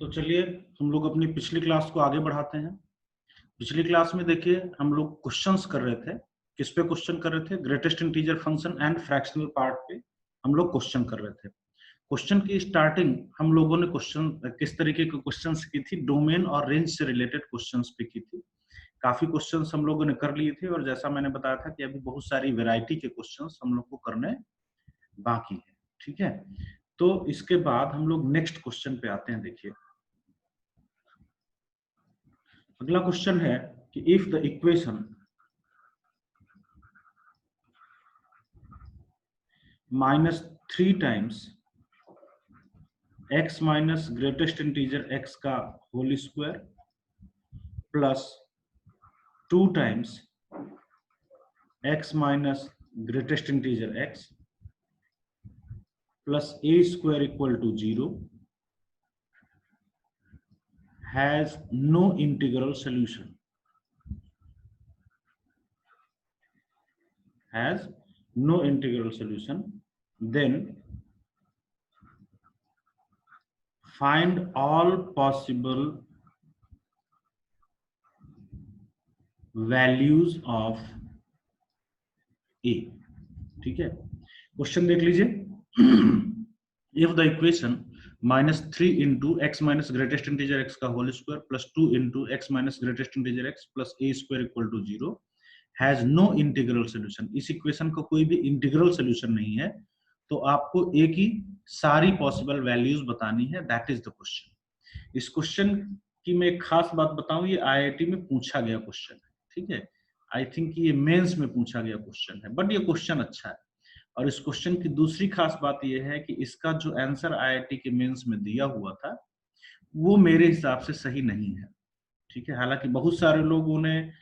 तो चलिए हम लोग अपनी पिछली क्लास को आगे बढ़ाते हैं। पिछली क्लास में देखिए हम लोग क्वेश्चंस कर रहे थे। किस पे क्वेश्चन कर रहे थे? Greatest integer function and fractional part पे हम लोग क्वेश्चन कर रहे थे। क्वेश्चन की स्टार्टिंग हम लोगों ने क्वेश्चन किस तरीके के क्वेश्चंस की थी? डोमेन और रेंज से रिलेटेड क्वेश्चंस पे की थी। काफी क्वेश्चंस हम लोगों ने कर लिए थे और जैसा मैंने बताया था कि अभी बहुत सारी वैरायटी के क्वेश्चंस हम लोग को करने बाकी है। ठीक है, तो इसके बाद हम लोग नेक्स्ट क्वेश्चन पे आते हैं। देखिए अगला क्वेश्चन है कि if the equation -3 times x minus greatest integer x का whole square plus 2 times x minus greatest integer x plus a square equal to 0 has no integral solution. Has no integral solution, then find all possible values of a. ठीक है, question देख लीजिए। If the equation -3 into x minus greatest integer x का whole square plus 2 into x minus greatest integer x plus a square equal to 0 has no integral solution, इस equation का कोई भी integral solution नहीं है, तो आपको ए की सारी पॉसिबल वैल्यूज बतानी है। That is the question. इस क्वेश्चन की मैं एक खास बात बताऊं, ये आईआईटी में पूछा गया क्वेश्चन है। ठीक है, आई थिंक ये मेंस में पूछा गया क्वेश्चन है, बट ये क्वेश्चन अच्छा है। और इस क्वेश्चन की दूसरी खास बात यह है कि इसका जो आंसर आईआईटी के मेंस में दिया हुआ था वो मेरे हिसाब से सही नहीं है। ठीक है, हालांकि बहुत सारे लोगों ने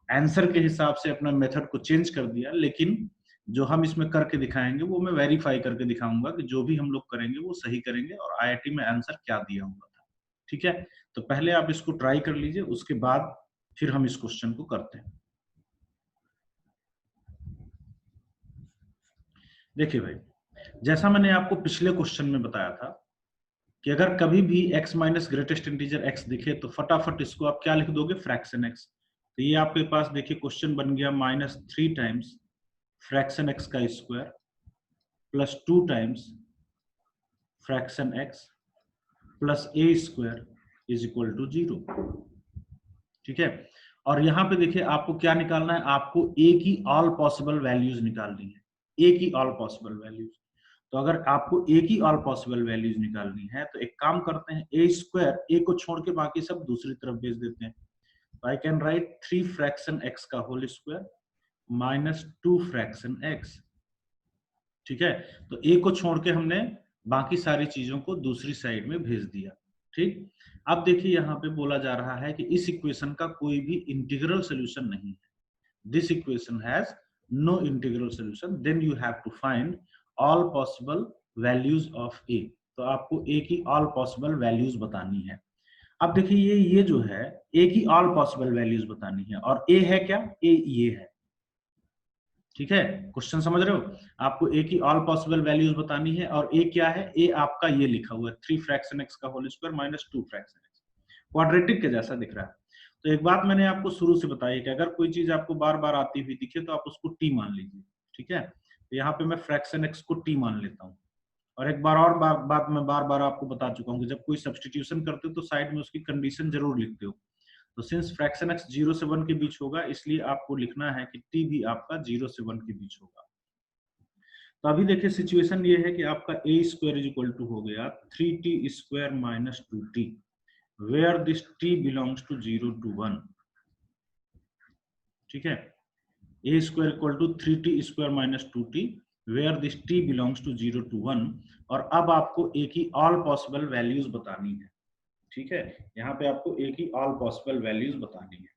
आंसर के हिसाब से अपना मेथड को चेंज कर दिया, लेकिन जो हम इसमें करके दिखाएंगे वो मैं वेरीफाई करके दिखाऊंगा कि जो भी हम लोग करेंगे वो सही करेंगे और आईआईटी में आंसर क्या दिया हुआ था। ठीक है, तो पहले आप इसको ट्राई कर लीजिए, उसके बाद फिर हम इस क्वेश्चन को करते हैं। देखिए भाई, जैसा मैंने आपको पिछले क्वेश्चन में बताया था कि अगर कभी भी x minus greatest integer x दिखे तो फटाफट इसको आप क्या लिख दोगे? Fraction x। तो ये आपके पास देखिए क्वेश्चन बन गया -3 टाइम्स फ्रैक्शन x का square plus 2 times fraction x plus a square is equal to 0। ठीक है, और यहाँ पे देखिए आपको क्या निकालना है? आपको a की ऑल पॉसिबल वैल्यूज निकालनी है। a की ऑल पॉसिबल वैल्यूज, तो अगर आपको a की ऑल पॉसिबल वैल्यूज निकालनी है तो एक काम करते हैं, a स्क्वायर a को छोड़ के बाकी सब दूसरी तरफ भेज देते हैं। तो I can write 3 fraction x का whole square minus 2 fraction x। ठीक है, तो a को छोड़ के हमने बाकी सारी चीजों को दूसरी साइड में भेज दिया। ठीक, अब देखिए यहाँ पे बोला जा रहा है कि इस इक्वेशन का कोई भी इंटीग्रल सोल्यूशन नहीं है। This equation has no integral solution, then you have to find all possible values of a। तो आपको a की ऑल पॉसिबल वैल्यूज बतानी है। अब देखिए ये जो है a की ऑल पॉसिबल वैल्यूज बतानी है, और a है क्या? a ये है। ठीक है, क्वेश्चन समझ रहे हो? आपको a की ऑल पॉसिबल वैल्यूज बतानी है, और a क्या है? a आपका ये लिखा हुआ है 3 फ्रैक्शन x का whole square minus 2 fraction x, quadratic के जैसा दिख रहा है। तो एक बात मैंने आपको शुरू से बताई कि अगर कोई चीज आपको बार बार आती हुई दिखे तो आप उसको t मान लीजिए। ठीक है, तो यहाँ पे मैं फ्रैक्शन x को t मान लेता हूँ। और एक बार और बात मैं बार बार आपको बता चुका हूँ कि जब कोई सब्स्टिट्यूशन करते हो तो साइड में उसकी कंडीशन जरूर लिखते हो। तो सिंस फ्रैक्शन x 0 से 1 के बीच होगा, इसलिए आपको लिखना है कि t भी आपका 0 से 1 के बीच होगा। तो अभी देखिए सिचुएशन ये है कि आपका a square is equal to हो गया 3t square minus 2t, where this t belongs to 0 to 1। ठीक है, a square equal to 3t square minus 2t, where this t belongs to 0 to 1। और अब आपको a की ऑल पॉसिबल वैल्यूज बतानी है। ठीक है, यहाँ पे आपको a की ऑल पॉसिबल वैल्यूज बतानी है।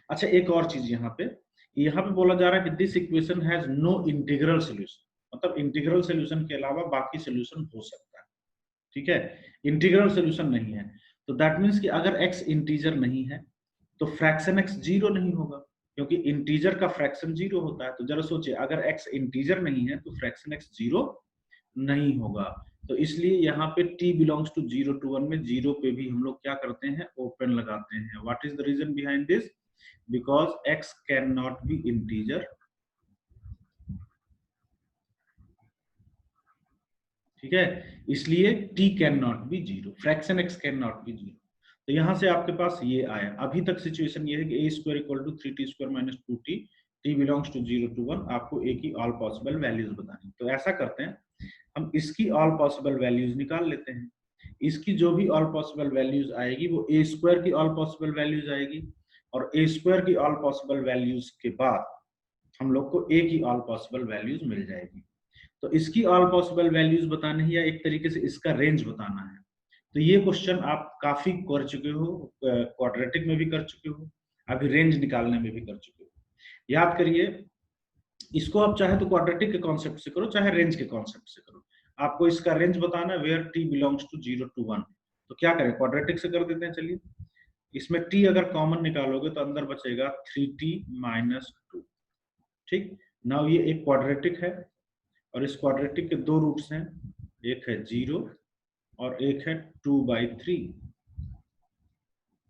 अच्छा, एक और चीज यहाँ पे बोला जा रहा है कि this equation has no integral solution, मतलब इंटीग्रल सोल्यूशन के अलावा बाकी सोल्यूशन हो सकता है। ठीक है, इंटीग्रल सोल्यूशन नहीं है, तो दैट मीन्स कि अगर x इंटीजर नहीं है तो फ्रैक्शन x 0 नहीं होगा, क्योंकि इंटीजर का फ्रैक्शन 0 होता है। तो जरा सोचिए, अगर x इंटीजर नहीं है तो फ्रैक्शन x 0 नहीं होगा। तो इसलिए यहाँ पे t बिलोंग्स टू 0 to 1 में 0 पे भी हम लोग क्या करते हैं, ओपन लगाते हैं। What is the reason behind this? Because x can not be integer, ठीक है, इसलिए t can not be 0, fraction x can not be 0। तो यहां से आपके पास ये आया। अभी तक सिचुएशन ये है कि a square equal to 3t square minus 2t, t belongs to 0 to 1, आपको a की ऑल पॉसिबल वैल्यूज बतानी। तो ऐसा करते हैं, हम इसकी ऑल पॉसिबल वैल्यूज निकाल लेते हैं। इसकी जो भी ऑल पॉसिबल वैल्यूज आएगी वो a स्क्वायर की ऑल पॉसिबल वैल्यूज आएगी, और a स्क्वायर की ऑल पॉसिबल वैल्यूज के बाद हम लोग को a की ऑल पॉसिबल वैल्यूज मिल जाएगी। तो इसकी ऑल पॉसिबल वैल्यूज बतानी है या एक तरीके से इसका रेंज बताना है। तो ये क्वेश्चन आप काफी कर चुके हो, क्वाड्रेटिक में भी कर चुके हो, अभी रेंज निकालने में भी कर चुके हो। याद करिए, इसको आप चाहे तो क्वाड्रेटिक के कॉन्सेप्ट से करो, चाहे रेंज के कॉन्सेप्ट से करो। आपको इसका रेंज बताना है where t belongs to 0 to 1। तो क्या करें, क्वाड्रेटिक से कर देते हैं। चलिए, इसमें t अगर कॉमन निकालोगे तो अंदर बचेगा 3t माइनस 2। ठीक, नाउ ये एक क्वाड्रेटिक है, और इस क्वाड्रेटिक के दो रूट्स हैं, एक है 0 और एक है 2/3।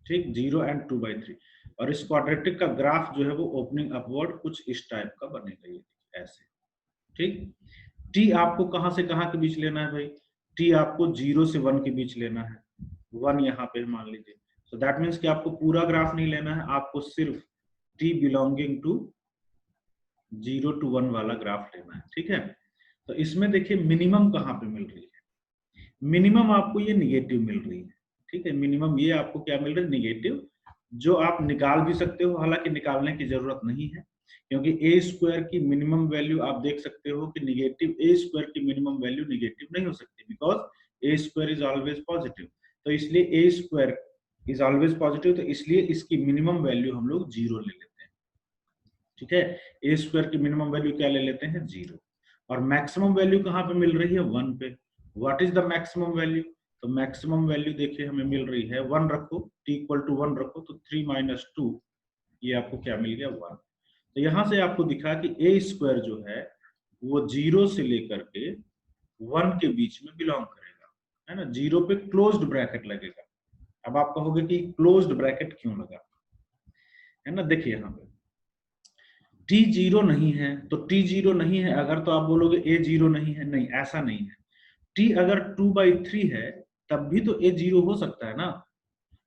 ठीक, 0 एंड 2/3। और इस क्वाड्रेटिक का ग्राफ जो है वो ओपनिंग अपवर्ड कुछ इस टाइप का बनेगा, ये ऐसे। ठीक, t आपको कहां से कहां के बीच लेना है भाई? t आपको 0 से 1 के बीच लेना है। 1 यहाँ पे मान लीजिए। सो दैट मीन्स कि आपको पूरा ग्राफ नहीं लेना है, आपको सिर्फ t बिलोंगिंग टू 0 to 1 वाला ग्राफ लेना है। ठीक है, तो इसमें देखिए मिनिमम कहाँ पे मिल रही है? मिनिमम आपको ये निगेटिव मिल रही है। ठीक है, मिनिमम ये आपको क्या मिल रहा है? निगेटिव, जो आप निकाल भी सकते हो, हालांकि निकालने की जरूरत नहीं है, क्योंकि a स्क्वायर की मिनिमम वैल्यू आप देख सकते हो कि निगेटिव a स्क्वायर की मिनिमम वैल्यू निगेटिव नहीं हो सकती, because a square is always positive. तो इसलिए a square is always positive, तो इसलिए इसकी मिनिमम वैल्यू हम लोग 0 ले लेते हैं। ठीक है, a स्क्वायर की मिनिमम वैल्यू क्या ले लेते हैं? 0। और मैक्सिमम वैल्यू कहाँ पे मिल रही है? 1 पे। What is the maximum value? तो मैक्सिमम वैल्यू देखिए हमें मिल रही है 1 रखो, t इक्वल टू 1 रखो, तो 3 माइनस 2, ये आपको क्या मिल गया? 1। तो यहां से आपको दिखा कि a स्क्वायर जो है वो 0 से लेकर के 1 के बीच में बिलोंग करेगा, है ना। 0 पे क्लोज्ड ब्रैकेट लगेगा। अब आप कहोगे कि क्लोज्ड ब्रैकेट क्यों लगा, है ना। देखिए यहाँ पे t 0 नहीं है, तो t 0 नहीं है अगर, तो आप बोलोगे a 0 नहीं है। नहीं, ऐसा नहीं है। t अगर 2/3 है तब भी तो a 0 हो सकता है ना।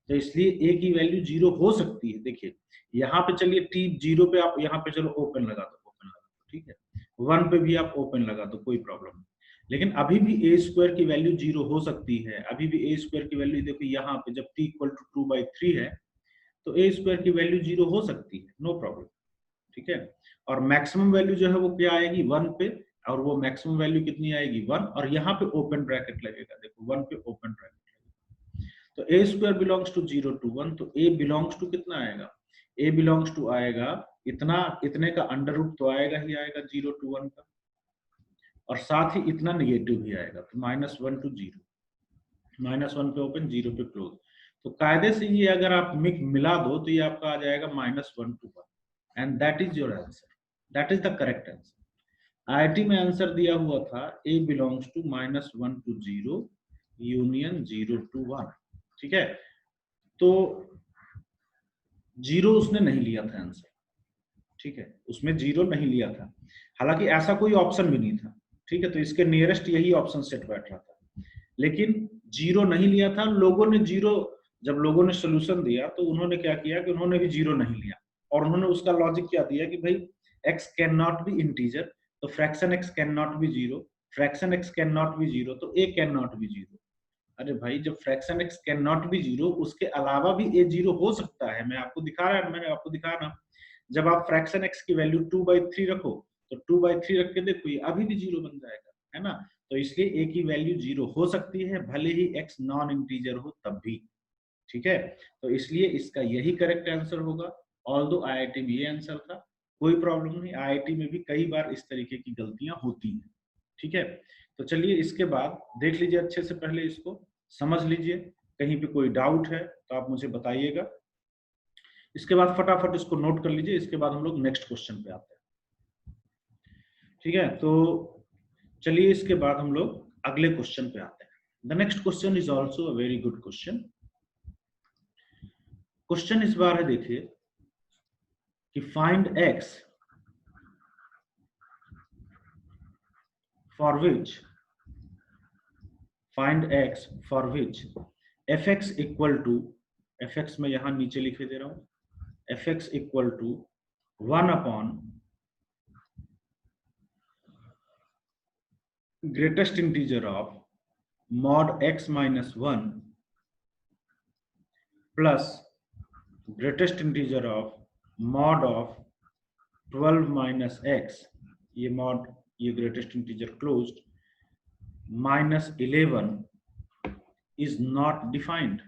तो इसलिए a की वैल्यू 0 हो सकती है। देखिए यहाँ पे, चलिए t 0 पे आप यहाँ पे चलो ओपन लगा दो, ओपन लगा दो, ठीक है। 1 पे भी आप ओपन लगा दो, कोई प्रॉब्लम नहीं। लेकिन अभी भी a स्क्वायर की वैल्यू 0 हो सकती है। अभी भी a स्क्वायर की वैल्यू देखो यहाँ पे, जब t इक्वल टू 2/3 है तो a स्क्वायर की वैल्यू 0 हो सकती है, नो प्रॉब्लम। ठीक है, और मैक्सिमम वैल्यू जो है वो क्या आएगी? 1 पे, और वो मैक्सिमम वैल्यू कितनी आएगी? 1। और यहाँ पे ओपन ब्रैकेट लगेगा, देखो 1 पे ओपन ब्रैकेट लगेगा। तो a square belongs to 0 to 1, तो a बिलोंग्स टू कितना आएगा? a बिलोंग्स टू आएगा इतना, इतने का अंडर रूट तो आएगा ही आएगा 0 to 1 का, और साथ ही इतना निगेटिव भी आएगा, तो -1 to 0, -1 पे ओपन, 0 पे क्लोज। तो कायदे से ये अगर आप मिला दो तो ये आपका आ जाएगा -1 to 1, and that is your answer, that is the correct answer. IIT में आंसर दिया हुआ था a belongs to -1 to 0 union 0 to 1। ठीक है, तो 0 उसने नहीं लिया था आंसर। ठीक है, उसमें 0 नहीं लिया था, हालांकि ऐसा कोई ऑप्शन भी नहीं था। ठीक है, तो इसके नियरेस्ट यही ऑप्शन सेट बैठ रहा था, लेकिन 0 नहीं लिया था। लोगों ने 0, जब लोगों ने सोल्यूशन दिया तो उन्होंने क्या किया कि उन्होंने भी 0 नहीं लिया, और उन्होंने उसका लॉजिक क्या दिया कि भाई x can not be integer, तो fraction x can not be 0, fraction x can not be 0, तो a कैन नॉट बी 0। अरे भाई, जब fraction x can not be 0, उसके अलावा भी a 0 हो सकता है। मैंने आपको दिखाया ना। जब आप फ्रैक्शन x की वैल्यू 2/3 रखो, तो 2/3 रख के देखो, ये अभी भी 0 बन जाएगा, है ना। तो इसलिए a की वैल्यू 0 हो सकती है, भले ही x नॉन इंटीजर हो तब भी। ठीक है, तो इसलिए इसका यही करेक्ट आंसर होगा। ऑल्दो आईआईटी में ये आंसर था, कोई प्रॉब्लम नहीं। आईआईटी में भी कई बार इस तरीके की गलतियां होती हैं। ठीक है, तो चलिए इसके बाद देख लीजिए अच्छे से, पहले इसको समझ लीजिए। कहीं पे कोई डाउट है तो आप मुझे बताइएगा। इसके बाद फटाफट इसको नोट कर लीजिए, इसके बाद हम लोग नेक्स्ट क्वेश्चन पे आते हैं। ठीक है, तो चलिए इसके बाद हम लोग अगले क्वेश्चन पे आते हैं। The next question is also a very good question. Question इस बार है, देखिए कि find X for which fx equal to, fx में यहां नीचे लिखे दे रहा हूं, fx equal to 1 upon greatest integer of mod x minus 1 plus greatest integer of mod of 12 minus x, ये mod, ये greatest integer closed, minus 11 is not defined,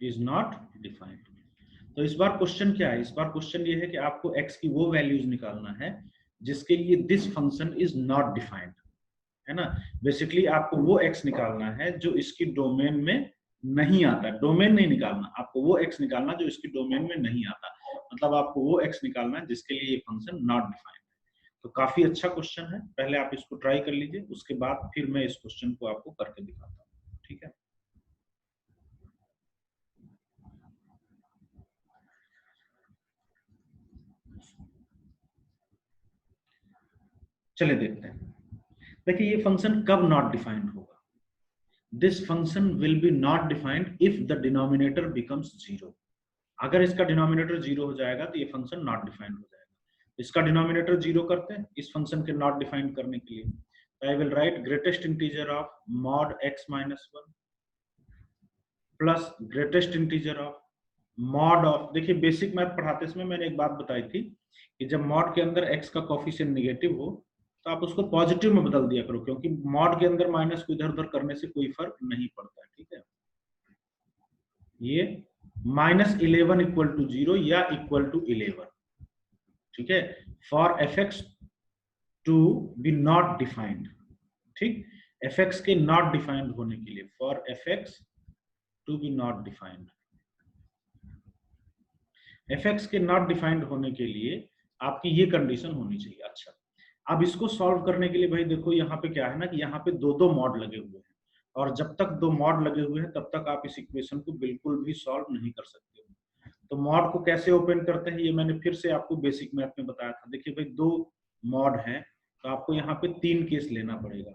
is not defined। तो इस बार क्वेश्चन क्या है? इस बार क्वेश्चन ये है कि आपको x की वो वैल्यूज निकालना है जिसके लिए this function is not defined, है ना। बेसिकली आपको वो x निकालना है जो इसकी डोमेन में नहीं आता। डोमेन नहीं निकालना, आपको वो x निकालना जो इसकी डोमेन में नहीं आता। मतलब आपको वो x निकालना है जिसके लिए ये फंक्शन नॉट डिफाइंड है। तो काफी अच्छा क्वेश्चन है, पहले आप इसको ट्राई कर लीजिए, उसके बाद फिर मैं इस क्वेश्चन को आपको करके दिखाता हूँ, ठीक है। चलिए देखते हैं। देखिए ये फंक्शन कब नॉट डिफाइंड होगा? This function will be not defined if the denominator becomes 0। अगर इसका डिनोमिनेटर 0 हो जाएगा तो ये फंक्शन नॉट डिफाइंड हो जाएगा। इसका डिनोमिनेटर 0 करते हैं इस फंक्शन के नॉट डिफाइंड करने के लिए। I will write greatest integer of mod x minus 1 plus greatest integer of mod of, देखिए बेसिक मैथ पढ़ाते समय मैंने एक बात बताई थी कि जब mod के अंदर x का कोफिशिएंट नेगेटिव हो तो आप उसको पॉजिटिव में बदल दिया करो, क्योंकि mod के अंदर माइनस को इधर उधर करने से कोई फर्क नहीं पड़ता है, ठीक है। ये -11 इक्वल टू 0 या इक्वल टू 11, ठीक है, for fx to be not defined, ठीक, fx के नॉट डिफाइंड होने के लिए, for fx to be not defined, fx के नॉट डिफाइंड होने के लिए आपकी ये कंडीशन होनी चाहिए। अच्छा, अब इसको सॉल्व करने के लिए भाई देखो यहाँ पे क्या है ना कि यहाँ पे दो मॉड लगे हुए हैं, और जब तक दो मॉड लगे हुए हैं तब तक आप इस इक्वेशन को बिल्कुल भी सॉल्व नहीं कर सकते हो। तो मॉड को कैसे ओपन करते हैं ये मैंने फिर से आपको बेसिक मैथ में बताया था। देखिए भाई दो मॉड है तो आपको यहाँ पे 3 केस लेना पड़ेगा।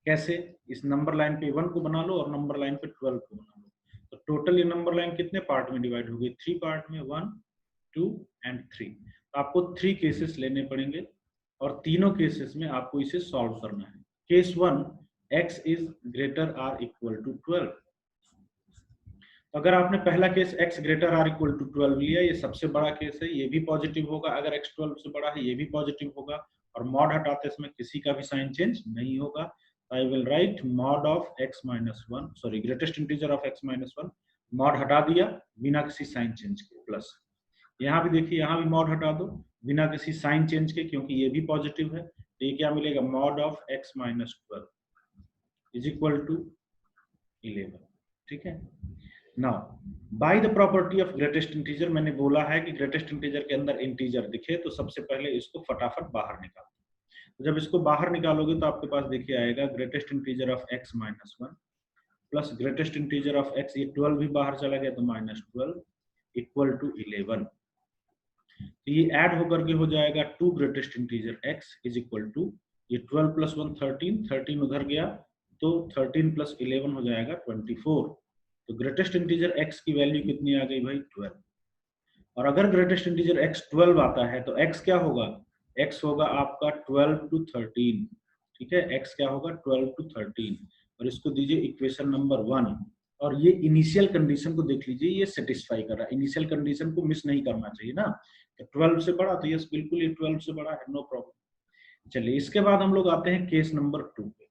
कैसे? इस नंबर लाइन पे 1 को बना लो और नंबर लाइन पे 12 को बना लो। तो टोटल ये नंबर लाइन कितने पार्ट में डिवाइड होगी? 3 पार्ट में, 1 2 एंड 3। तो आपको 3 केसेस लेने पड़ेंगे और तीनों केसेस में आपको इसे सॉल्व करना है। Case 1, x is greater or equal to 12। अगर आपने पहला case x greater or equal to 12 लिया, ये सबसे बड़ा केस है, ये भी पॉजिटिव होगा। अगर x 12 से बड़ा है ये भी पॉजिटिव होगा, और मॉड हटाते समय किसी का भी साइन चेंज नहीं होगा। I will write mod of x minus 1, sorry greatest integer of x minus 1, mod हटा दिया बिना किसी साइन चेंज के, प्लस यहाँ भी देखिए यहाँ भी मॉड हटा दो बिना किसी साइन चेंज के, क्योंकि ये भी पॉजिटिव है। तो ये क्या मिलेगा? Mod of x minus 12 is equal to 11, ठीक है। Now by the property of greatest integer, मैंने बोला है कि ग्रेटेस्ट इंटीजर के अंदर इंटीजर दिखे तो सबसे पहले इसको फटाफट बाहर निकालो। तो जब इसको बाहर निकालोगे तो आपके पास देखिए आएगा greatest integer of x minus 1 plus greatest integer of x, ये 12 भी बाहर चला गया तो माइनस 12 इक्वल टू 11। तो ये ऐड होकर के हो जाएगा 2 greatest integer x is equal to, ये 12 प्लस 1 13, 13 उधर गया तो 13 प्लस 11 हो जाएगा 24। तो ग्रेटेस्ट इंटीजर x की वैल्यू कितनी आ गई भाई? 12। और अगर ग्रेटेस्ट इंटीजर x 12 आता है तो x क्या होगा? x होगा आपका 12 टू 13, ठीक है, x क्या होगा? 12 टू 13। और इसको दीजिए इक्वेशन नंबर 1, और ये इनिशियल कंडीशन को देख लीजिए, ये सेटिस्फाई कर रहा है। इनिशियल कंडीशन को मिस नहीं करना चाहिए ना। तो 12 से बड़ा, तो यस बिल्कुल ये 12 से बड़ा है, नो प्रॉब्लम। चलिए इसके बाद हम लोग आते हैं केस नंबर 2 पे।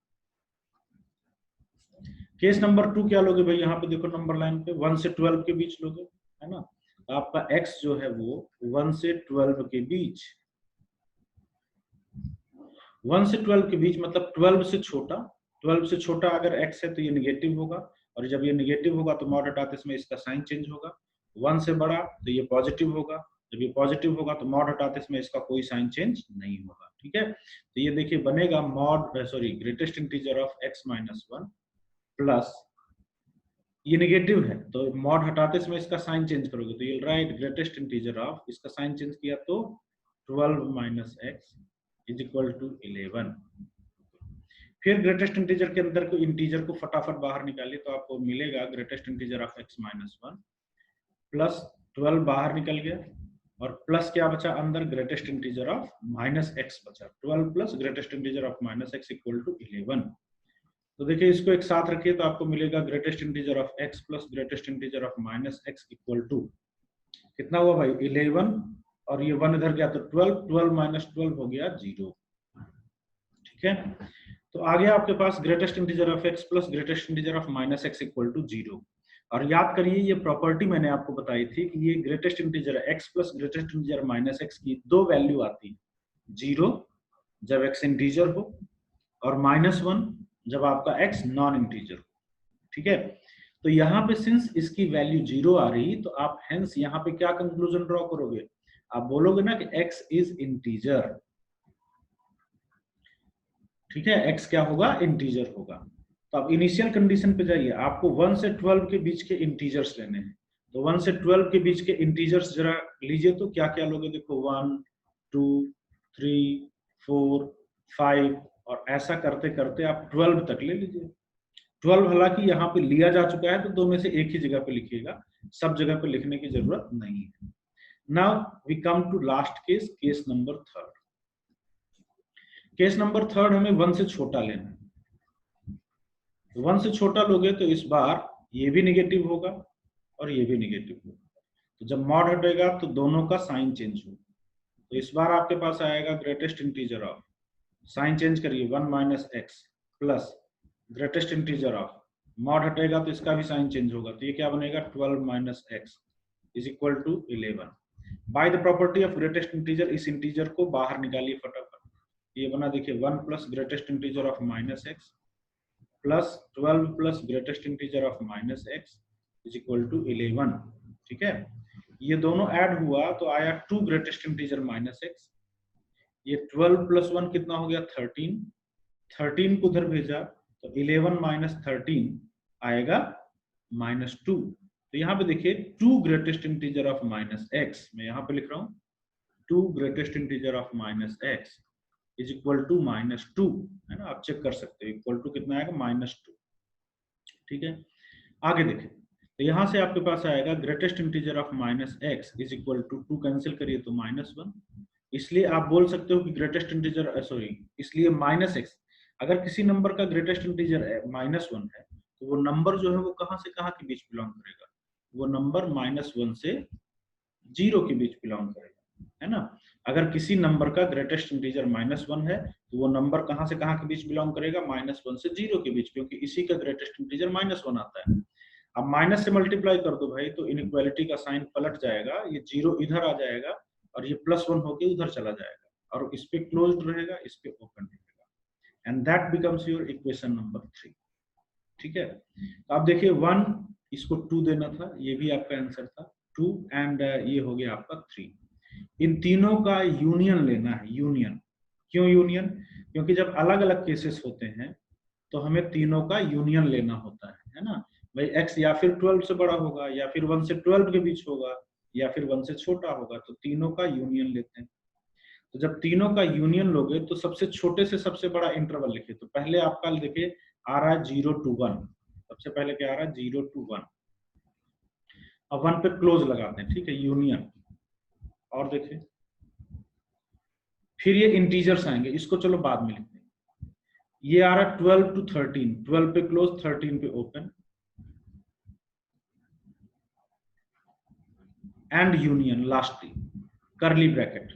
केस नंबर 2 क्या लोगे भाई? यहाँ पे देखो नंबर लाइन पे 1 से 12 के बीच लोगे, है ना। तो आपका x जो है वो 1 से 12 के बीच, 1 से 12 के बीच मतलब 12 से छोटा, 12 से छोटा अगर x है तो ये निगेटिव होगा, और जब ये निगेटिव होगा तो मॉड हटाते समय इसका साइन चेंज होगा। 1 से बड़ा तो ये पॉजिटिव होगा, जब ये पॉजिटिव होगा तो मॉड हटाते इसमें इसका कोई साइन चेंज नहीं होगा, ठीक है। तो ये देखिए बनेगा greatest integer of x minus 1 plus, ये नेगेटिव है तो मॉड हटाते इसमें इसका साइन चेंज करोगे तो ये राइट ग्रेटेस्ट इंटीजर ऑफ, इसका साइन चेंज किया तो 12 minus x is equal to 11। फिर ग्रेटेस्ट इंटीजर के अंदर को इंटीजर को फटाफट बाहर निकालिए तो आपको मिलेगा greatest integer of x minus 1 plus 12 बाहर निकल गया और प्लस क्या बचा अंदर, greatest integer of minus X बचा, 12 plus greatest integer of minus x equal to 11। तो देखिए इसको एक साथ रखिए तो आपको मिलेगा greatest integer of x plus greatest integer of minus x equal to कितना हुआ भाई 11, और ये 1 इधर गया तो 12, 12 माइनस 12 हो गया 0, ठीक है। तो आ गया आपके पास greatest integer of x plus greatest integer of minus x equal to 0। और याद करिए ये प्रॉपर्टी मैंने आपको बताई थी कि ये greatest integer x plus greatest integer minus x की दो वैल्यू आती है, 0 जब x इंटीजर हो और -1 जब आपका x नॉन इंटीजर हो, ठीक है। तो यहाँ पे सिंस इसकी वैल्यू 0 आ रही तो आप हेंस यहाँ पे क्या कंक्लूजन ड्रॉ करोगे, आप बोलोगे ना कि x इज इंटीजर, ठीक है, x क्या होगा इंटीजर होगा। तो आप इनिशियल कंडीशन पे जाइए, आपको 1 से 12 के बीच के इंटीजर्स लेने हैं, तो 1 से 12 के बीच के इंटीजर्स जरा लीजिए तो क्या क्या लोगे, देखो 1 2 3 4 5 और ऐसा करते करते आप 12 तक ले लीजिए। 12 हालांकि यहाँ पे लिया जा चुका है तो दो में से एक ही जगह पे लिखिएगा, सब जगह पे लिखने की जरूरत नहीं है। Now we come to last case, case number 3। Case number 3 हमें 1 से छोटा लेना है। 1 से छोटा लोगे तो इस बार ये भी निगेटिव होगा और ये भी निगेटिव होगा, तो जब मॉड हटेगा तो दोनों का साइन चेंज होगा। तो इस बार आपके पास आएगा greatest integer of, sign change करिए 1 minus x plus greatest integer of, mod हटेगा तो इसका भी साइन चेंज होगा, तो ये क्या बनेगा 12 minus x is equal to 11। By the property of greatest integer इस इंटीजर को बाहर निकालिए फटाफट, ये बना देखिए 1 plus greatest integer of minus x plus 12 plus greatest integer of minus x is equal to 11, ठीक है। ये दोनों ऐड हुआ तो आया 2 ग्रेटेस्ट इंटीजर माइनस एक्स, ये 12 प्लस 1 कितना हो गया 13, 13 को उधर भेजा तो 11 माइनस 13 आएगा -2। तो यहाँ पे देखिए 2 greatest integer of minus x, मैं यहाँ पे लिख रहा हूँ 2 greatest integer of minus x is equal to -2, है ना, आप चेक कर सकते हो इक्वल टू कितना आएगा -2, ठीक है। आगे देखें तो यहाँ से आपके पास आएगा greatest integer of minus x is equal to 2 cancel करिए तो -1, इसलिए आप बोल सकते हो कि ग्रेटेस्ट इंटीजर इसलिए माइनस एक्स, अगर किसी नंबर का ग्रेटेस्ट इंटीजर -1 है तो वो नंबर जो है वो कहाँ से कहाँ के बीच बिलोंग करेगा, वो नंबर -1 से 0 के बीच बिलोंग करेगा, है ना। अगर किसी नंबर का ग्रेटेस्ट इंटीजर -1 है तो वो नंबर कहाँ से कहाँ के बीच बिलोंग करेगा, -1 से 0 के बीच, क्योंकि इसी का ग्रेटेस्ट इंटीजर -1 आता है। अब माइनस से मल्टीप्लाई कर दो भाई तो इनइक्वालिटी का साइन पलट जाएगा, ये 0 इधर आ जाएगा और ये +1 होके उधर चला जाएगा और इस पे क्लोज्ड रहेगा, इस पे ओपन रहेगा, and that becomes your equation number 3, ठीक है। तो आप देखिए 1 इसको 2 देना था, ये भी आपका आंसर था 2 एंड ये हो गया आपका 3। इन तीनों का यूनियन लेना है, यूनियन, क्यों यूनियन, क्योंकि जब अलग अलग केसेस होते हैं तो हमें तीनों का यूनियन लेना होता है ना भाई। x या फिर 12 से बड़ा होगा या फिर 1 से 12 के बीच होगा या फिर 1 से छोटा होगा, तो तीनों का यूनियन लेते हैं। तो जब तीनों का यूनियन लोगे तो सबसे छोटे से सबसे बड़ा इंटरवल लिखिए, तो पहले आपका देखिए आ रहा है 0 to 1, सबसे पहले क्या आ रहा है 0 to 1, अब 1 पे क्लोज लगाते हैं, ठीक है, यूनियन, और देखिए फिर ये इंटीजर्स आएंगे, इसको चलो बाद में लिखते हैं, ये आ रहा है 12 to 13, 12 पे क्लोज 13 पे open and union lastly curly bracket,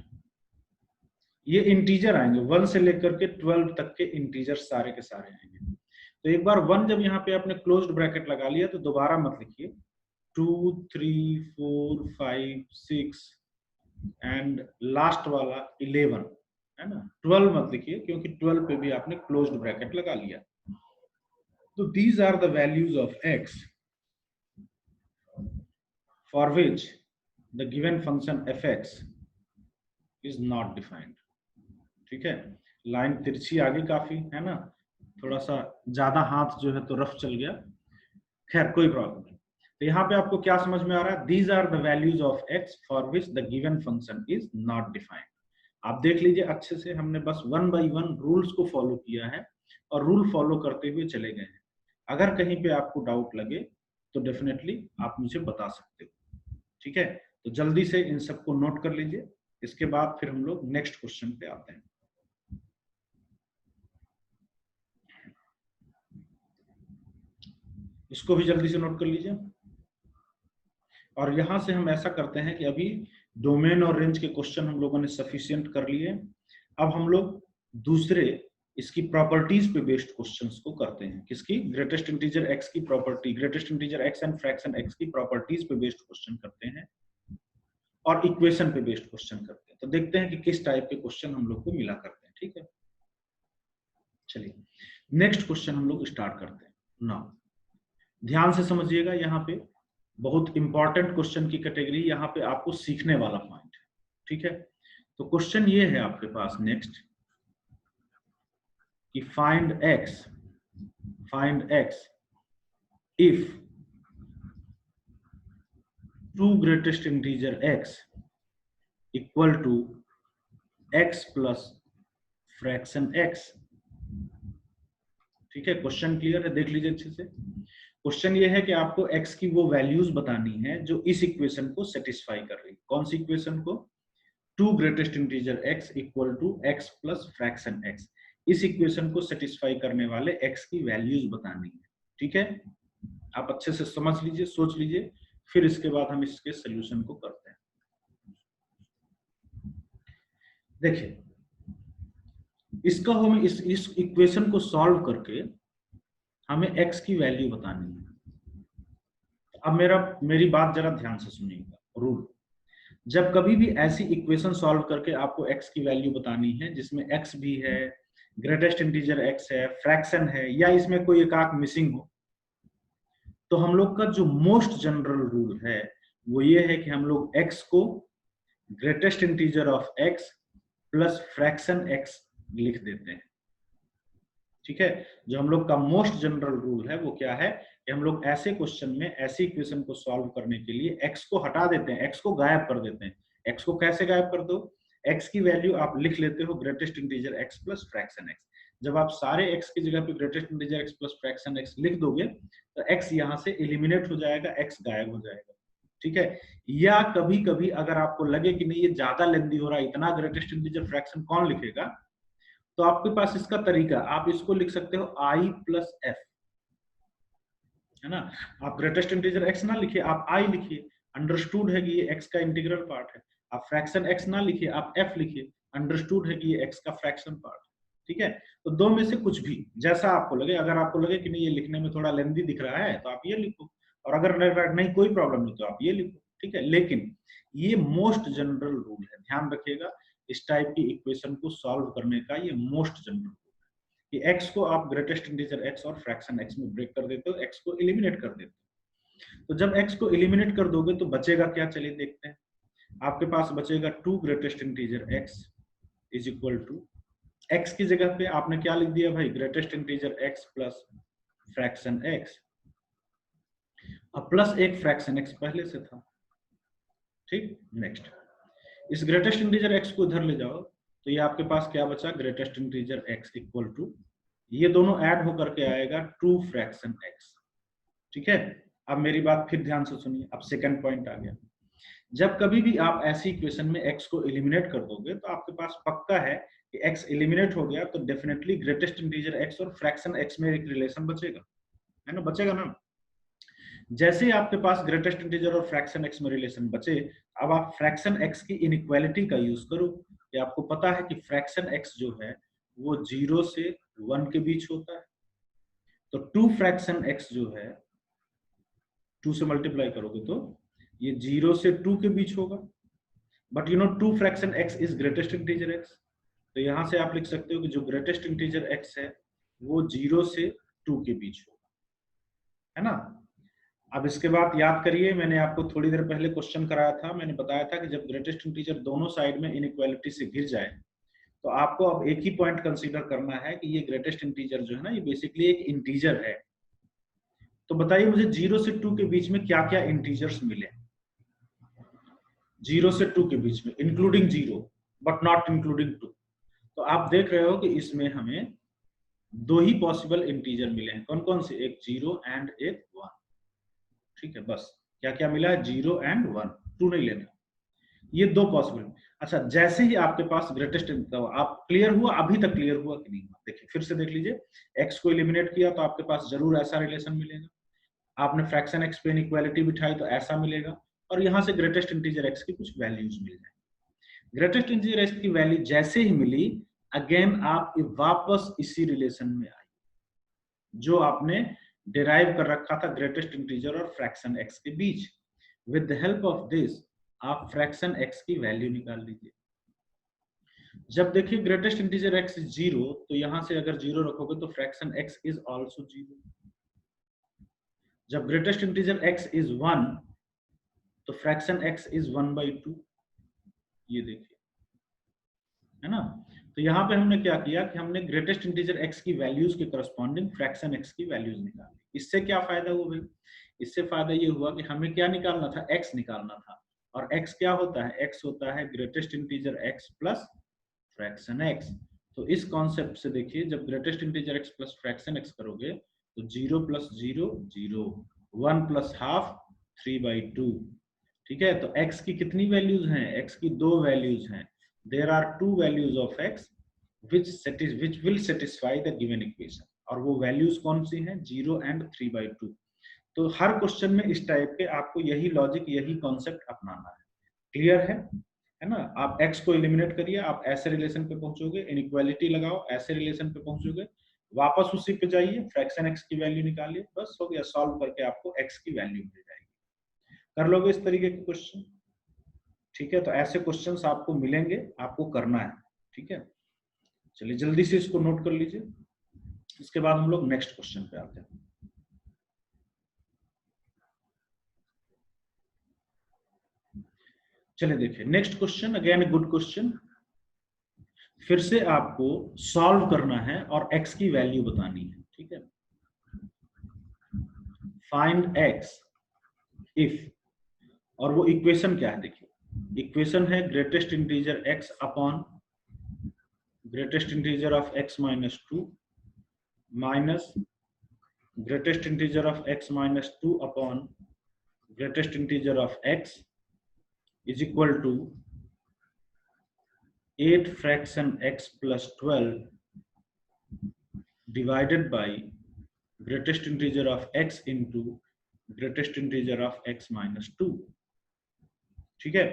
ये इंटीजर आएंगे 1 से लेकर के 12 तक के इंटीजर सारे के सारे आएंगे। तो एक बार 1 जब यहाँ पे आपने क्लोज्ड ब्रैकेट लगा लिया तो दोबारा मत लिखिए 2 3 4 5 6 एंड लास्ट वाला 11, है ना, 12 मत लिखिए क्योंकि 12 पे भी आपने क्लोज्ड ब्रैकेट लगा लिया। तो these are the values of x for which the given function f x is not defined. ठीक है, लाइन तिरछी आगे काफी है ना, थोड़ा सा ज्यादा हाथ जो है तो रफ चल गया, खैर कोई प्रॉब्लम नहीं। तो यहाँ पे आपको क्या समझ में आ रहा है, these are the values of x for which the given function is not defined. आप देख लीजिए अच्छे से, हमने बस 1 बाई 1 रूल्स को फॉलो किया है और रूल फॉलो करते हुए चले गए हैं। अगर कहीं पे आपको डाउट लगे तो डेफिनेटली आप मुझे बता सकते हो। ठीक है, तो जल्दी से इन सबको नोट कर लीजिए, इसके बाद फिर हम लोग नेक्स्ट क्वेश्चन पे आते हैं। इसको भी जल्दी से नोट कर लीजिए। और यहां से हम ऐसा करते हैं कि अभी डोमेन और रेंज के क्वेश्चन हम लोगों ने सफिशिएंट कर लिए। अब हम लोग दूसरे इसकी प्रॉपर्टीज पे बेस्ड क्वेश्चंस को करते हैं। किसकी? ग्रेटेस्ट इंटीजर एक्स की property, greatest integer x and fraction x की प्रॉपर्टीज पे बेस्ड क्वेश्चन करते हैं और इक्वेशन पे बेस्ड क्वेश्चन करते हैं। तो देखते हैं कि किस टाइप के क्वेश्चन हम लोग को मिला करते हैं। ठीक है, चलिए नेक्स्ट क्वेश्चन हम लोग स्टार्ट करते हैं। नाउ ध्यान से समझिएगा, यहाँ पे बहुत इंपॉर्टेंट क्वेश्चन की कैटेगरी, यहाँ पे आपको सीखने वाला पॉइंट है। ठीक है, तो क्वेश्चन ये है आपके पास नेक्स्ट कि find x if two greatest integer x equal to x plus fraction x. ठीक है, क्वेश्चन क्लियर है, देख लीजिए अच्छे से। क्वेश्चन ये है कि आपको x की वो वैल्यूज बतानी है जो इस इक्वेशन को सेटिस्फाई कर रही है। कौन सी इक्वेशन को? Two greatest integer x equal to x plus fraction x। इस इक्वेशन को सेटिस्फाई करने वाले x की वैल्यूज बतानी है। ठीक है, आप अच्छे से समझ लीजिए, सोच लीजिए, फिर इसके बाद हम इसके सोल्यूशन को करते हैं। देखिए, इसका हमें इस इक्वेशन को सॉल्व करके हमें x की वैल्यू बतानी है। अब मेरी बात जरा ध्यान से सुनिएगा। रूल, जब कभी भी ऐसी इक्वेशन सॉल्व करके आपको x की वैल्यू बतानी है जिसमें x भी है, ग्रेटेस्ट इंटीजर x है, फ्रैक्शन है, या इसमें कोई एक आंक मिसिंग हो, तो हम लोग का जो मोस्ट जनरल रूल है वो ये है कि हम लोग x को greatest integer of x plus fraction x लिख देते हैं। ठीक है, जो हम लोग का मोस्ट जनरल रूल है वो क्या है कि हम लोग ऐसे क्वेश्चन में ऐसी इक्वेशन को सॉल्व करने के लिए x को हटा देते हैं, x को गायब कर देते हैं। x को कैसे गायब कर दो? x की वैल्यू आप लिख लेते हो greatest integer x plus fraction x। जब आप सारे x की जगह पे greatest integer x plus fraction x लिख दोगे तो x यहाँ से एलिमिनेट हो जाएगा, x गायब हो जाएगा। ठीक है, या कभी कभी अगर आपको लगे कि नहीं ये ज्यादा लेंदी हो रहा है, इतना ग्रेटेस्ट इंटीजर फ्रैक्शन कौन लिखेगा, तो आपके पास इसका तरीका, आप इसको लिख सकते हो i प्लस f, है ना। आप ग्रेटेस्ट इंटीजर x ना लिखिए, आप i लिखिए, अंडरस्टूड है कि ये x का इंटीग्रल पार्ट है। आप फ्रैक्शन x ना लिखिए, आप f लिखिए, अंडरस्टूड है कि ये x का फ्रैक्शन पार्ट है। ठीक है, तो दो में से कुछ भी, जैसा आपको लगे। अगर आपको लगे कि नहीं ये लिखने में थोड़ा लेंथी दिख रहा है तो आप ये लिखो, और अगर नहीं कोई प्रॉब्लम नहीं तो आप ये लिखो। ठीक है, लेकिन ये मोस्ट जनरल रूल है, ध्यान रखिएगा। इस टाइप की इक्वेशन को सॉल्व करने का ये मोस्ट जनरल रूल है कि x को आप ग्रेटेस्ट इंटीजर x और फ्रैक्शन x में ब्रेक कर देते हो, x को एलिमिनेट कर देते हो। तो जब x को एलिमिनेट कर दोगे तो बचेगा क्या, चलिए देखते हैं। आपके पास बचेगा two greatest integer x is equal to, x की जगह पे आपने क्या लिख दिया भाई, greatest integer x plus fraction x, अब प्लस एक फ्रैक्शन x पहले से था। ठीक, नेक्स्ट इस ग्रेटेस्ट इंटीजर x को इधर ले जाओ तो ये आपके पास क्या बचा, greatest integer x equal to, ये दोनों ऐड होकर के आएगा टू फ्रैक्शन x। ठीक है, अब मेरी बात फिर ध्यान से सुनिए, अब सेकंड पॉइंट आ गया। जब कभी भी आप ऐसी इक्वेशन में x को एलिमिनेट कर दोगे तो आपके पास पक्का है कि x एलिमिनेट हो गया तो डेफिनेटली ग्रेटेस्ट इंटीजर x और फ्रैक्शन x में एक रिलेशन बचेगा, है ना, बचेगा ना। जैसे ही आपके पास ग्रेटेस्ट इंटीजर और फ्रैक्शन x में रिलेशन बचे, अब आप फ्रैक्शन x की इनइक्वालिटी का यूज करो। कि आपको पता है कि फ्रैक्शन x जो है वो 0 से 1 के बीच होता है, तो टू फ्रैक्शन x जो है 2 से मल्टीप्लाई करोगे तो ये 0 से 2 के बीच होगा। But you know two fraction x is greatest integer x, तो यहां से आप लिख सकते हो कि जो ग्रेटेस्ट इंटीजर x है वो 0 से 2 के बीच होगा, है ना। अब इसके बाद याद करिए, मैंने आपको थोड़ी देर पहले क्वेश्चन कराया था, मैंने बताया था कि जब ग्रेटेस्ट इंटीजर दोनों साइड में इनइक्वालिटी से घिर जाए तो आपको अब एक ही पॉइंट कंसीडर करना है कि ये ग्रेटेस्ट इंटीजर जो है ना, ये बेसिकली एक इंटीजर है। तो बताइए मुझे 0 से 2 के बीच में क्या क्या इंटीजर्स मिले? 0 से 2 के बीच में इंक्लूडिंग 0 बट नॉट इंक्लूडिंग 2। तो आप देख रहे हो कि इसमें हमें दो ही पॉसिबल इंटीजर मिले हैं। कौन कौन से? एक 0 एंड एक 1। ठीक है, बस क्या क्या मिला है? 0 एंड 1, 2 नहीं लेना, ये दो पॉसिबल। अच्छा, जैसे ही आपके पास ग्रेटेस्ट, आप क्लियर हुआ? अभी तक क्लियर हुआ कि नहीं हुआ? देखिए फिर से देख लीजिए, x को एलिमिनेट किया तो आपके पास जरूर ऐसा रिलेशन मिलेगा, आपने फ्रैक्शन x पे इनइक्वालिटी बिठाई तो ऐसा मिलेगा, और यहां से ग्रेटेस्ट इंटीजर x की कुछ वैल्यूज मिल जाए। ग्रेटेस्ट इंटीजर x की वैल्यू जैसे ही मिली, अगेन आप वापस इसी रिलेशन में आए जो आपने डिराइव कर रखा था ग्रेटेस्ट इंटीजर और फ्रैक्शन x के बीच। With the help of this आप फ्रैक्शन x की वैल्यू निकाल लीजिए। जब देखिए ग्रेटेस्ट इंटीजर x इज 0, तो यहां से अगर 0 रखोगे तो फ्रैक्शन x इज आल्सो 0। जब ग्रेटेस्ट इंटीजर x इज 1, तो फ्रैक्शन x इज 1/2। ये देखिए, है ना? तो यहाँ पे हमने क्या किया कि हमने ग्रेटेस्ट इंटीजर x की वैल्यूज के करस्पॉन्डिंग फ्रैक्शन x की वैल्यूज निकाली। इससे क्या फायदा हुआ भाई? इससे फायदा ये हुआ कि हमें क्या निकालना था? x निकालना था, और x क्या होता है? x होता है greatest integer x plus fraction x। तो इस कॉन्सेप्ट से देखिए, जब greatest integer x plus fraction x करोगे तो 0 + 0 0, 1 + हाफ 3/2। ठीक है, तो x की कितनी वैल्यूज हैं? x की दो वैल्यूज हैं। There are two values of x which will satisfy the given equation, और वो वैल्यूज कौन सी हैं? 0 and 3/2। तो हर क्वेश्चन में इस टाइप के आपको यही लॉजिक, यही कॉन्सेप्ट अपनाना है। क्लियर है ना? आप x को एलिमिनेट करिए, आप ऐसे रिलेशन पे पहुंचोगे, इनइक्वालिटी लगाओ, ऐसे रिलेशन पे पहुंचोगे, वापस उसी पे जाइए, फ्रैक्शन x की वैल्यू निकालिए, बस हो गया, सॉल्व करके आपको x की वैल्यू मिल जाएगी। कर लोगे इस तरीके के क्वेश्चन? ठीक है, तो ऐसे क्वेश्चंस आपको मिलेंगे, आपको करना है। ठीक है, चलिए जल्दी से इसको नोट कर लीजिए, इसके बाद हम लोग नेक्स्ट क्वेश्चन पे आते हैं। चलिए देखिए next question, again good question. फिर से आपको सॉल्व करना है और x की वैल्यू बतानी है। ठीक है, फाइंड x इफ, और वो इक्वेशन क्या है? देखिए इक्वेशन है greatest integer x upon greatest integer of x minus 2 minus greatest integer of x minus 2 upon greatest integer of x is equal to 8 fraction x plus 12 divided by greatest integer of x into greatest integer of x minus 2। ठीक है,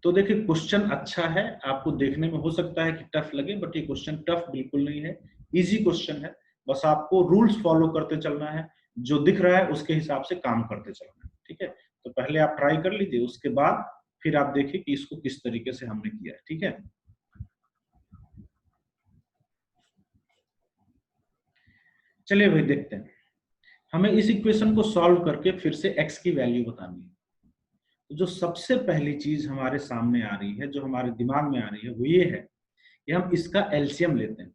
तो देखिए question अच्छा है, आपको देखने में हो सकता है कि टफ लगे, बट ये क्वेश्चन टफ बिल्कुल नहीं है, इजी क्वेश्चन है। बस आपको रूल्स फॉलो करते चलना है, जो दिख रहा है उसके हिसाब से काम करते चलना है। ठीक है, तो पहले आप ट्राई कर लीजिए, उसके बाद फिर आप देखिए कि इसको किस तरीके से हमने किया है। ठीक है, चलिए भाई देखते हैं। हमें इस इक्वेशन को सॉल्व करके फिर से x की वैल्यू बतानी है। तो जो सबसे पहली चीज हमारे सामने आ रही है, जो हमारे दिमाग में आ रही है, वो ये है कि हम इसका एलसीएम लेते हैं,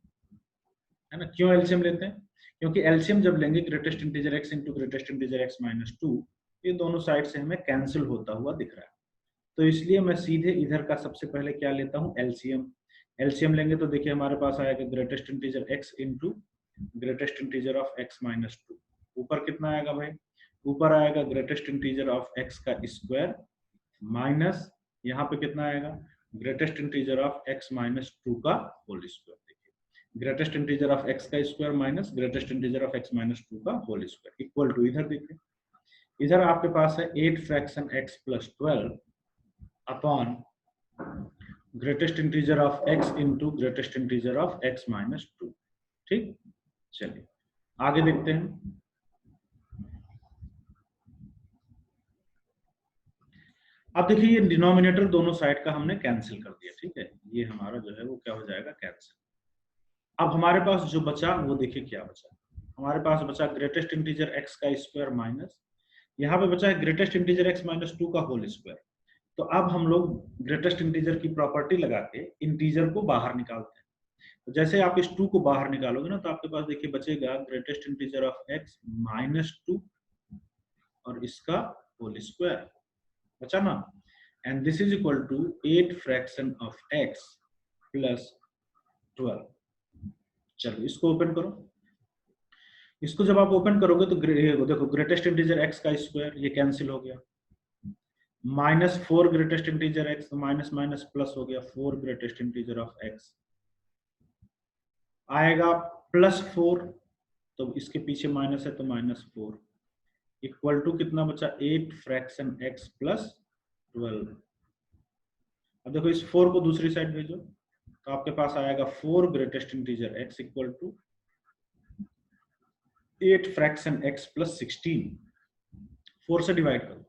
है ना? क्यों एलसीएम लेते हैं? क्योंकि एलसीएम जब लेंगे greatest integer x into greatest integer x minus 2, ये दोनों साइड से हमें कैंसिल होता हुआ दिख रहा है। तो इसलिए मैं सीधे इधर का सबसे पहले क्या लेता हूँ? एलसीएम। एलसीएम लेंगे तो देखिए हमारे पास आएगा greatest integer x into greatest integer of x minus 2। ऊपर कितना आएगा भाई? ऊपर आएगा ग्रेटेस्ट इंटीजर ऑफ x का स्क्वायर माइनस यहाँ पे कितना आएगा? Greatest integer of x minus 2 का whole square. Greatest integer of x का square minus greatest integer of x minus 2 का होल स्क्वायर इक्वल टू, इधर देखिए, इधर आपके पास है 8 fraction x plus 12 upon greatest integer of x into greatest integer of x minus 2। ठीक, चलिए आगे देखते हैं। अब देखिए ये डिनोमिनेटर दोनों साइड का हमने कैंसिल कर दिया। ठीक है, ये हमारा जो है वो क्या हो जाएगा? कैंसिल। अब हमारे पास जो बचा वो देखिए क्या बचा? हमारे पास बचा ग्रेटेस्ट इंटीजर x का स्क्वायर माइनस यहाँ पे बचा है ग्रेटेस्ट इंटीजर x माइनस 2 का होल स्क्वायर। तो अब हम लोग ग्रेटेस्ट इंटीजर की प्रॉपर्टी लगा के इंटीजर को बाहर निकालते हैं। तो जैसे आप इस 2 को बाहर निकालोगे ना, तो आपके पास देखिए बचेगा greatest integer of x minus 2 और इसका होल स्क्वायर बचा ना, and this is equal to 8 fraction of x plus 12। चलो इसको ओपन करो। इसको जब आप ओपन करोगे तो देखो ग्रेटेस्ट इंटीजर x का स्क्वायर ये कैंसिल हो गया, माइनस 4 ग्रेटेस्ट इंटीजर x, तो माइनस माइनस प्लस हो गया 4 ग्रेटेस्ट इंटीजर ऑफ x आएगा प्लस 4, तो इसके पीछे माइनस है तो माइनस 4 इक्वल टू कितना बचा 8 फ्रैक्शन x प्लस 12। अब देखो इस 4 को दूसरी साइड भेजो तो आपके पास आएगा 4 greatest integer x equal to 8 fraction x plus 16। 4 से डिवाइड करो,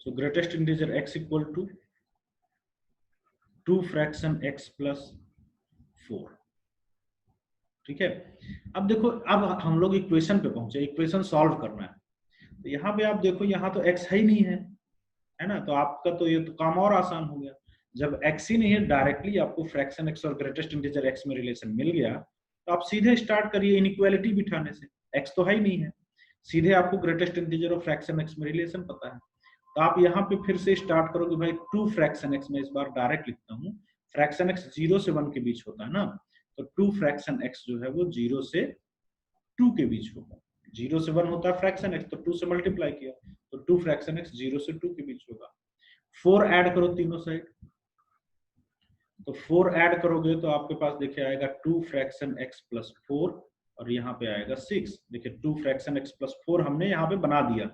so greatest integer x equal to 2 fraction x plus 4। ठीक है, अब देखो अब हम लोग इक्वेशन पे पहुंचे, इक्वेशन सॉल्व करना है। तो यहाँ पे आप देखो यहाँ तो x है ही नहीं है ना, तो आपका तो ये तो काम और आसान हो गया। जब x ही नहीं है, डायरेक्टली आपको फ्रैक्शन x और ग्रेटेस्ट इंटीजर x में रिलेशन मिल गया, तो आप सीधे स्टार्ट करिए इनइक्वालिटी बिठाने से। x तो है ही नहीं है, सीधे आपको ग्रेटेस्ट इंटीजर और फ्रैक्शन x में रिलेशन पता है, तो आप यहाँ पे फिर से स्टार्ट करोगे भाई 2 फ्रैक्शन x में, इस बार डायरेक्ट लिखता हूँ, फ्रैक्शन x 0 से 1 के बीच होता है ना, तो 2 फ्रैक्शन x जो है वो 0 से 2 के बीच होगा। 0 से 1 होता है फ्रैक्शन x, तो 2 से मल्टीप्लाई किया तो 2 फ्रैक्शन x 0 से 2 के बीच होगा। 4 ऐड करो तीनों साइड, तो 4 ऐड करोगे तो आपके पास देखिए आएगा 2 फ्रैक्शन x प्लस 4 और यहाँ पे आएगा 6। देखिए 2 फ्रैक्शन x प्लस 4 हमने यहाँ पे बना दिया,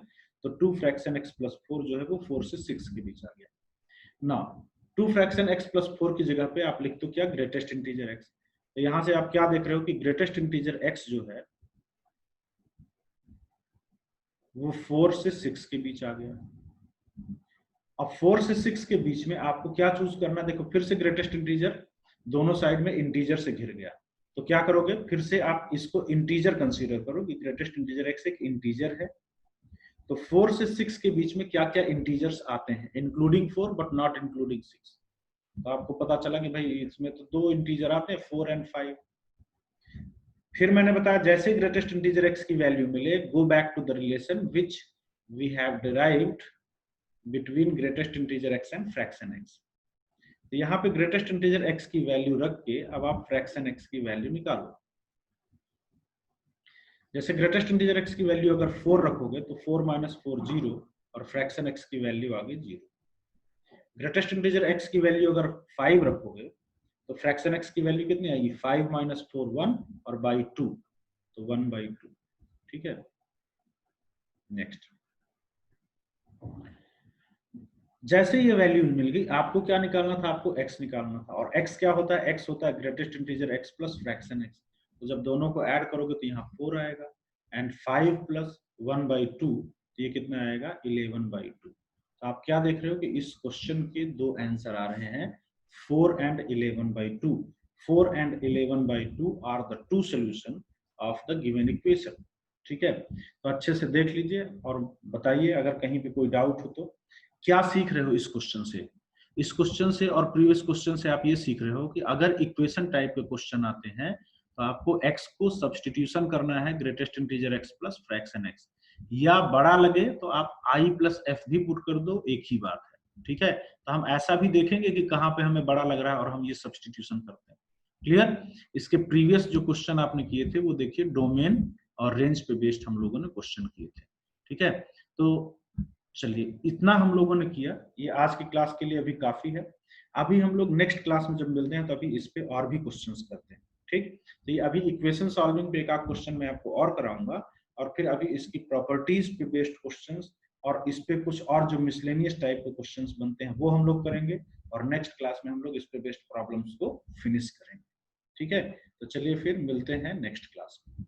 तो 2 फ्रैक्शन x प्लस 4 जो है वो 4 से 6 के बीच आ गया ना। 2 फ्रैक्शन x प्लस 4 की जगह पे आप लिख दो क्या, ग्रेटेस्ट इंटीजर x। तो यहाँ से आप क्या देख रहे हो कि ग्रेटेस्ट इंटीजर x जो है वो 4 से 6 के बीच आ गया। अब 4 से 6 के बीच में आपको क्या चूज करना, देखो फिर से ग्रेटेस्ट इंटीजर दोनों साइड में इंटीजर से घिर गया, तो क्या करोगे, फिर से आप इसको इंटीजर कंसीडर करो कि ग्रेटेस्ट इंटीजर x एक इंटीजर है। तो 4 से 6 के बीच में क्या क्या इंटीजर्स आते हैं, इंक्लूडिंग 4 बट नॉट इंक्लूडिंग 6। तो आपको पता चला कि भाई इसमें तो 2 इंटीजर आते हैं 4 एंड 5। फिर मैंने बताया जैसे ग्रेटेस्ट इंटीजर x की वैल्यू मिले, go back to the relation which we have derived between greatest integer x and fraction x। तो यहाँ पे ग्रेटेस्ट इंटीजर x की वैल्यू रख के अब आप फ्रैक्शन x की वैल्यू निकालो। जैसे ग्रेटेस्ट इंटीजर x की वैल्यू अगर 4 रखोगे तो 4 माइनस 4 0 और फ्रैक्शन x की वैल्यू आ गई 0। ग्रेटेस्ट इंटीजर x की वैल्यू अगर 5 रखोगे तो फ्रैक्शन x की वैल्यू कितनी आएगी, 5 माइनस 4 1 और बाई 2, तो 1/2। ठीक है, नेक्स्ट। जैसे ये वैल्यू मिल गई, आपको क्या निकालना था, आपको x निकालना था, और x क्या होता है, x होता है greatest integer x plus fraction x। तो जब दोनों को ऐड करोगे तो यहाँ 4 आएगा, एंड 5 प्लस 1/2 तो ये कितना आएगा 11/2। तो आप क्या देख रहे हो कि इस क्वेश्चन के दो आंसर आ रहे हैं, 4 and 11/2। 4 and 11/2 are the two solution of the given equation. ठीक है, तो अच्छे से देख लीजिए और बताइए अगर कहीं पे कोई डाउट हो तो। क्या सीख रहे हो इस क्वेश्चन से, इस क्वेश्चन से और प्रीवियस क्वेश्चन से आप ये सीख रहे हो कि अगर इक्वेशन टाइप के क्वेश्चन आते हैं तो आपको x को सब्स्टिट्यूशन करना है greatest integer x plus fraction x, या बड़ा लगे तो आप i प्लस f भी पुट कर दो, एक ही बात है। ठीक है, तो हम ऐसा भी देखेंगे कि कहाँ पे हमें बड़ा लग रहा है और हम ये सब्स्टिट्यूशन करते हैं। क्लियर, इसके प्रीवियस जो क्वेश्चन आपने किए थे वो देखिए डोमेन और रेंज पे बेस्ड हम लोगों ने क्वेश्चन किए थे। ठीक है, तो चलिए इतना हम लोगों ने किया, ये आज की क्लास के लिए अभी काफी है। अभी हम लोग नेक्स्ट क्लास में जब मिलते हैं तो अभी इस पे और भी क्वेश्चंस करते हैं। ठीक, तो ये अभी इक्वेशन सॉल्विंग पे एक आध क्वेश्चन मैं आपको और कराऊंगा, और फिर अभी इसकी प्रॉपर्टीज पे बेस्ड क्वेश्चंस और इस पे कुछ और जो मिसलेनियस टाइप के क्वेश्चंस बनते हैं वो हम लोग करेंगे, और नेक्स्ट क्लास में हम लोग इस पे बेस्ड प्रॉब्लम्स को फिनिश करेंगे। ठीक है, तो चलिए फिर मिलते हैं नेक्स्ट क्लास में।